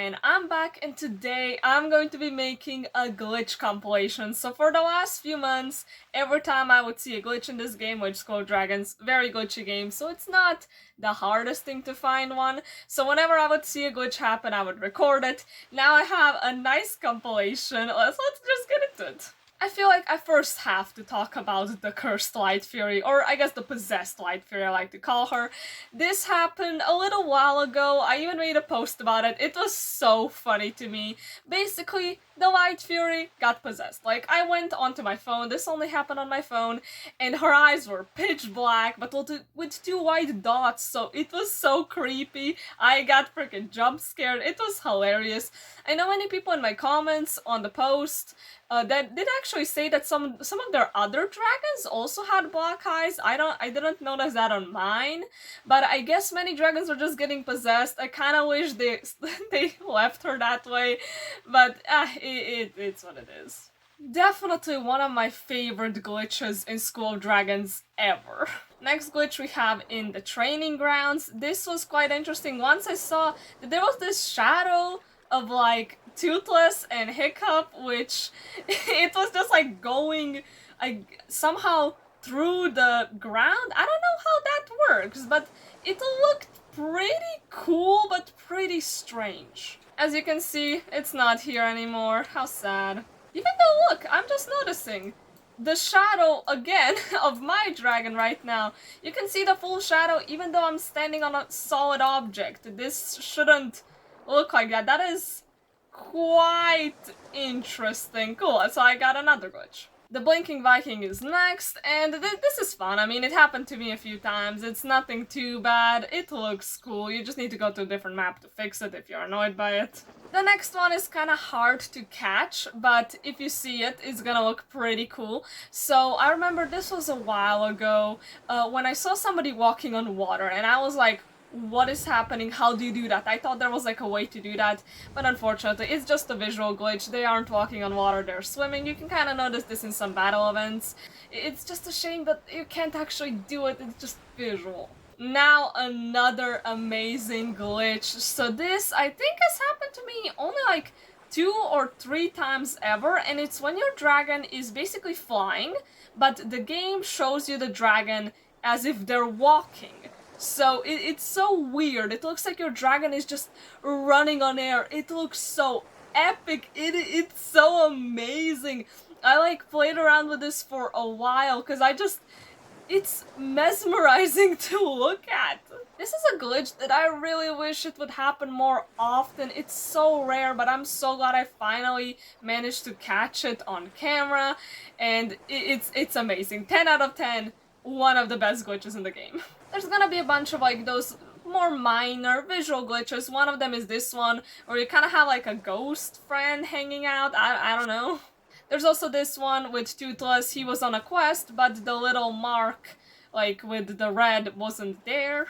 and I'm back, and today I'm going to be making a glitch compilation. So for the last few months, every time I would see a glitch in this game, which is called Dragons, very glitchy game, so it's not the hardest thing to find one. So whenever I would see a glitch happen, I would record it. Now I have a nice compilation, let's just get into it. I feel like I first have to talk about the cursed Light Fury, or I guess the possessed Light Fury I like to call her. This happened a little while ago, I even made a post about it, it was so funny to me. Basically, the Light Fury got possessed. Like, I went onto my phone, this only happened on my phone, and her eyes were pitch black, but with two white dots, so it was so creepy. I got freaking jump scared, it was hilarious. I know many people in my comments on the post that did actually say that some of their other dragons also had black eyes. I didn't notice that on mine, but I guess many dragons are just getting possessed. I kind of wish they they left her that way, but it's what it is. Definitely one of my favorite glitches in School of Dragons ever. Next glitch we have in the training grounds. This was quite interesting. Once I saw that there was this shadow of like Toothless and Hiccup, which it was just like going somehow through the ground. I don't know how that works, but it looked pretty cool but pretty strange. As you can see, it's not here anymore. How sad. Even though, look, I'm just noticing the shadow again of my dragon right now. You can see the full shadow even though I'm standing on a solid object. This shouldn't look like that. That is quite interesting. Cool, so I got another glitch. The Blinking Viking is next, and this is fun. I mean, it happened to me a few times. It's nothing too bad. It looks cool. You just need to go to a different map to fix it if you're annoyed by it. The next one is kind of hard to catch, but if you see it, it's gonna look pretty cool. So I remember this was a while ago when I saw somebody walking on water, and I was like, what is happening? How do you do that? I thought there was like a way to do that, but unfortunately it's just a visual glitch. They aren't walking on water, they're swimming. You can kind of notice this in some battle events. It's just a shame that you can't actually do it, it's just visual. Now another amazing glitch. So this, I think, has happened to me only like 2 or 3 times ever, and it's when your dragon is basically flying, but the game shows you the dragon as if they're walking. So it's so weird. It looks like your dragon is just running on air. It looks so epic. It's so amazing. I like played around with this for a while because it's mesmerizing to look at. This is a glitch that I really wish it would happen more often. It's so rare, but I'm so glad I finally managed to catch it on camera, and it's amazing. 10 out of 10. One of the best glitches in the game. There's gonna be a bunch of like those more minor visual glitches. One of them is this one, where you kind of have like a ghost friend hanging out. I don't know. There's also this one with Toothless. He was on a quest, but the little mark, like with the red, wasn't there.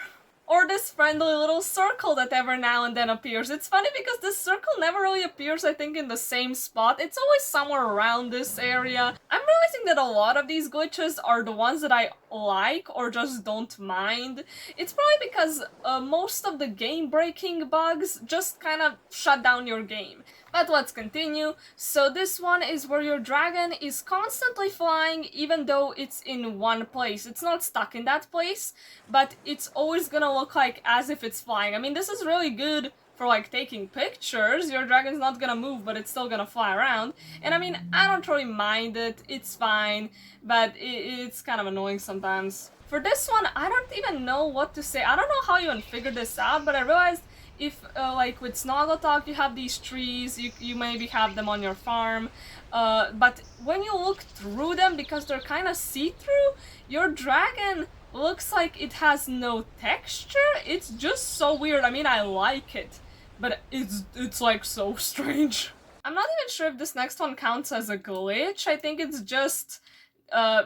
Or this friendly little circle that every now and then appears. It's funny because this circle never really appears, I think, in the same spot. It's always somewhere around this area. I'm realizing that a lot of these glitches are the ones that I like or just don't mind. It's probably because most of the game-breaking bugs just kind of shut down your game. But let's continue. So this one is where your dragon is constantly flying even though it's in one place. It's not stuck in that place, but it's always gonna look like as if it's flying. I mean, this is really good for like taking pictures. Your dragon's not gonna move, but it's still gonna fly around. And I mean, I don't really mind it, it's fine, but it's kind of annoying sometimes. For this one, I don't even know what to say. I don't know how you even figure this out, but I realized if, like with Snoggletalk, you have these trees, you maybe have them on your farm, but when you look through them, because they're kind of see-through, your dragon looks like it has no texture. It's just so weird. I mean, I like it, but it's like so strange. I'm not even sure if this next one counts as a glitch. I think it's just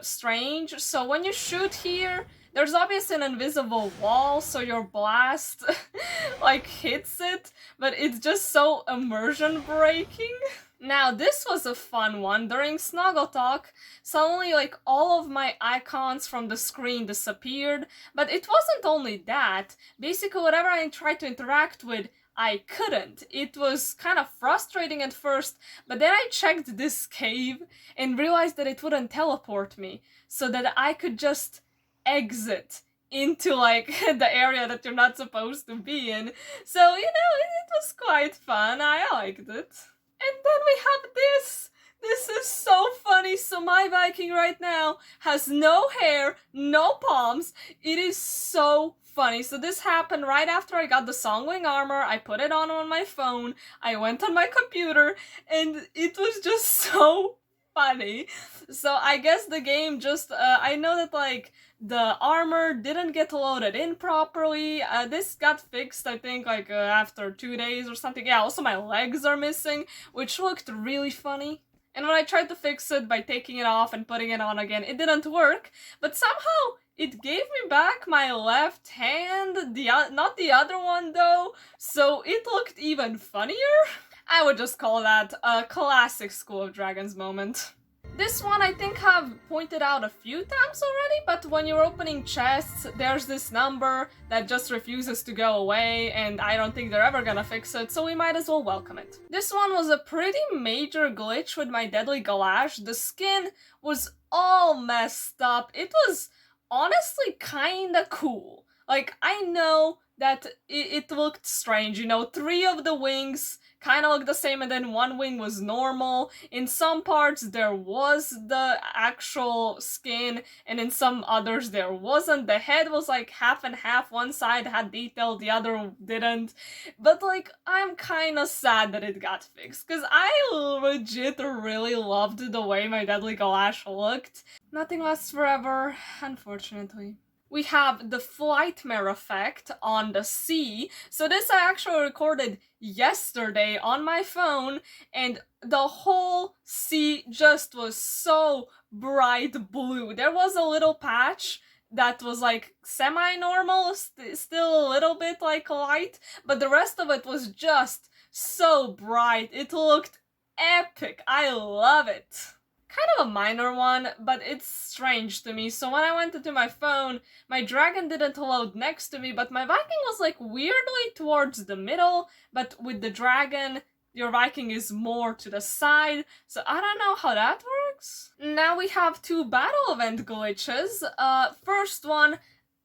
strange. So when you shoot here, there's obviously an invisible wall, so your blast like hits it, but it's just so immersion breaking. Now this was a fun one. During Snoggletalk, suddenly like all of my icons from the screen disappeared, but it wasn't only that. Basically whatever I tried to interact with, I couldn't. It was kind of frustrating at first, but then I checked this cave and realized that it wouldn't teleport me, so that I could just exit into like the area that you're not supposed to be in. So, it was quite fun. I liked it. And then we have this. This is so funny. So my Viking right now has no hair, no palms. It is so funny. So this happened right after I got the Songwing armor. I put it on my phone. I went on my computer, and it was just so funny. So I guess the game just I know that like the armor didn't get loaded in properly. This got fixed, I think, like after 2 days or something. Yeah, also my legs are missing, which looked really funny. And when I tried to fix it by taking it off and putting it on again, it didn't work. But somehow it gave me back my left hand, not the other one though, so it looked even funnier. I would just call that a classic School of Dragons moment. This one I think I've pointed out a few times already, but when you're opening chests, there's this number that just refuses to go away, and I don't think they're ever gonna fix it, so we might as well welcome it. This one was a pretty major glitch with my Deadly Galash. The skin was all messed up. It was honestly kinda cool. Like, I know that it looked strange, 3 of the wings kind of looked the same, and then 1 wing was normal. In some parts there was the actual skin, and in some others there wasn't. The head was like half and half. One side had detail, the other didn't. But like, I'm kind of sad that it got fixed, because I legit really loved the way my Deadly Galash looked. Nothing lasts forever, unfortunately. We have the Flightmare effect on the sea. So this I actually recorded yesterday on my phone, and the whole sea just was so bright blue. There was a little patch that was like semi-normal, still a little bit like light, but the rest of it was just so bright. It looked epic. I love it. Kind of a minor one, but it's strange to me. So when I went into my phone, my dragon didn't load next to me, but my Viking was like weirdly towards the middle, but with the dragon, your Viking is more to the side, so I don't know how that works. Now we have 2 battle event glitches. First one,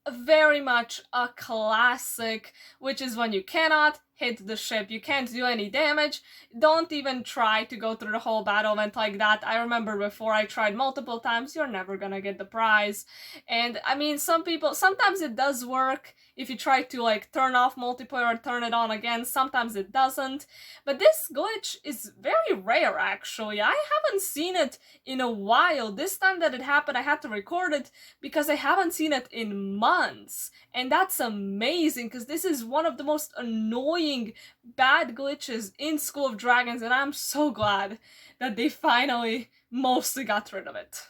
very much a classic, which is when you cannot hit the ship, you can't do any damage. Don't even try to go through the whole battle event like that. I remember before I tried multiple times, you're never gonna get the prize. And I mean, sometimes it does work if you try to like turn off multiplayer and turn it on again, sometimes it doesn't. But this glitch is very rare actually. I haven't seen it in a while. This time that it happened, I had to record it because I haven't seen it in months. And that's amazing, because this is one of the most annoying bad glitches in School of Dragons, and I'm so glad that they finally mostly got rid of it.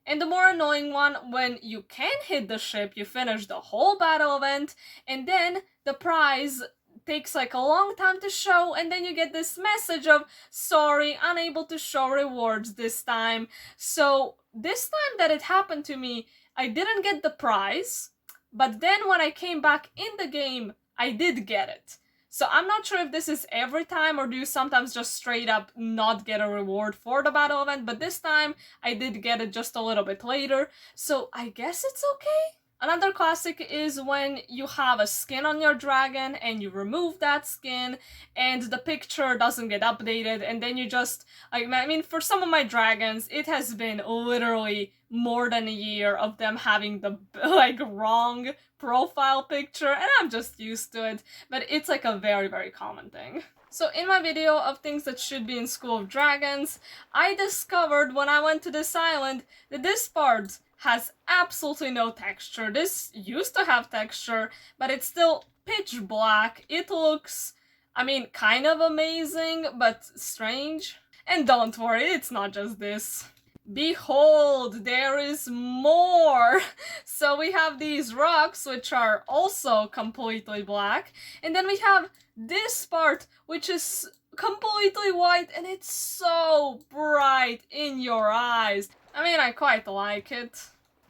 And the more annoying one, when you can hit the ship, you finish the whole battle event, and then the prize takes like a long time to show, and then you get this message of, sorry, unable to show rewards this time. So this time that it happened to me, I didn't get the prize, but then when I came back in the game, I did get it. So I'm not sure if this is every time, or do you sometimes just straight up not get a reward for the battle event, but this time I did get it just a little bit later, so I guess it's okay? Another classic is when you have a skin on your dragon and you remove that skin and the picture doesn't get updated, and then you just, like, I mean, for some of my dragons, it has been literally more than a year of them having the, like, wrong profile picture, and I'm just used to it, but it's like a very, very common thing. So in my video of things that should be in School of Dragons, I discovered when I went to this island that this part has absolutely no texture. This used to have texture, but it's still pitch black. It looks, I mean, kind of amazing, but strange. And don't worry, it's not just this. Behold, there is more! So we have these rocks, which are also completely black, and then we have this part, which is completely white, and it's so bright in your eyes. I mean, I quite like it.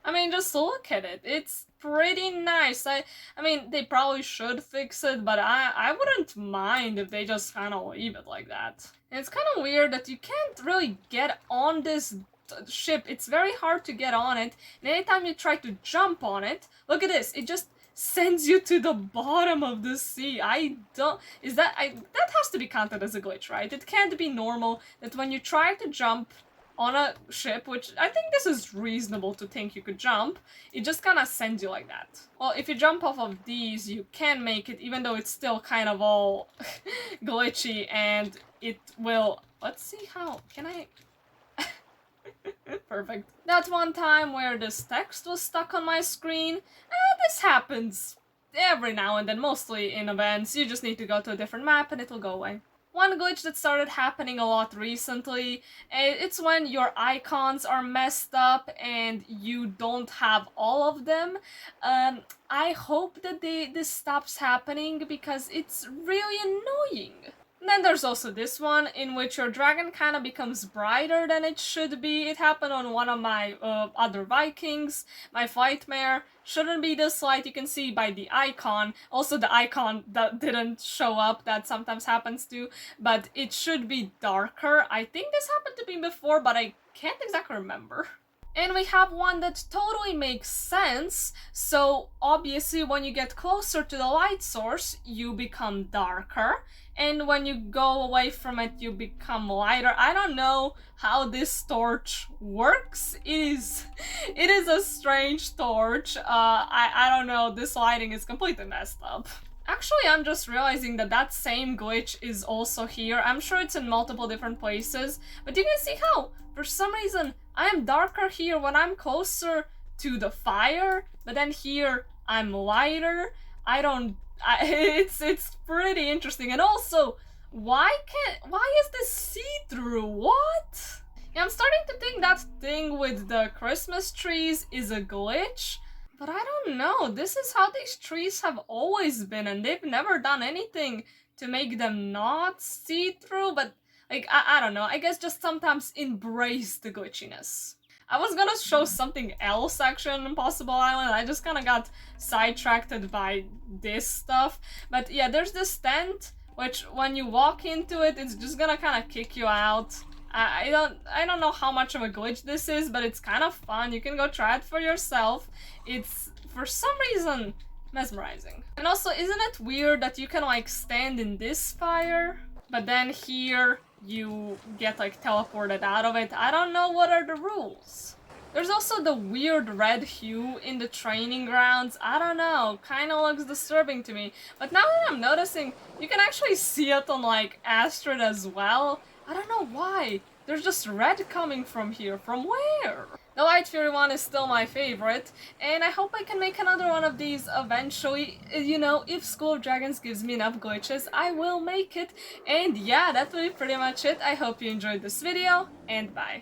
I mean, just look at it. It's pretty nice. I mean, they probably should fix it, but I wouldn't mind if they just kind of leave it like that. And it's kind of weird that you can't really get on this ship. It's very hard to get on it, and anytime you try to jump on it, look at this, it just sends you to the bottom of the sea. I don't... that has to be counted as a glitch, right? It can't be normal that when you try to jump on a ship, which I think this is reasonable to think you could jump, it just kind of sends you like that. Well, if you jump off of these, you can make it, even though it's still kind of all glitchy, and it will... Let's see how... Can I... Perfect. That one time where this text was stuck on my screen, this happens every now and then, mostly in events. You just need to go to a different map and it'll go away. One glitch that started happening a lot recently, it's when your icons are messed up and you don't have all of them. I hope that this stops happening because it's really annoying. And then there's also this one, in which your dragon kind of becomes brighter than it should be. It happened on one of my other Vikings. My Flightmare shouldn't be this light, you can see by the icon. Also the icon that didn't show up, that sometimes happens too, but it should be darker. I think this happened to me before, but I can't exactly remember. And we have one that totally makes sense, so obviously when you get closer to the light source, you become darker, and when you go away from it, you become lighter. I don't know how this torch works. It is a strange torch. I don't know, this lighting is completely messed up. Actually, I'm just realizing that that same glitch is also here. I'm sure it's in multiple different places, but you can see how, for some reason, I am darker here when I'm closer to the fire, but then here I'm lighter. It's pretty interesting. And also, why is this see-through? What? Yeah, I'm starting to think that thing with the Christmas trees is a glitch. But I don't know, this is how these trees have always been, and they've never done anything to make them not see-through, but like, I don't know, I guess just sometimes embrace the glitchiness. I was gonna show something else actually on Impossible Island, I just kinda got sidetracked by this stuff. But yeah, there's this tent, which when you walk into it, it's just gonna kinda kick you out. I don't know how much of a glitch this is, but it's kind of fun. You can go try it for yourself. It's, for some reason, mesmerizing. And also, isn't it weird that you can like stand in this fire, but then here you get like teleported out of it? I don't know what are the rules. There's also the weird red hue in the training grounds. I don't know, kinda looks disturbing to me. But now that I'm noticing, you can actually see it on like Astrid as well. I don't know why. There's just red coming from here. From where? The Light Fury one is still my favorite, and I hope I can make another one of these eventually. You know, if School of Dragons gives me enough glitches, I will make it. And yeah, that will be pretty much it. I hope you enjoyed this video, and bye.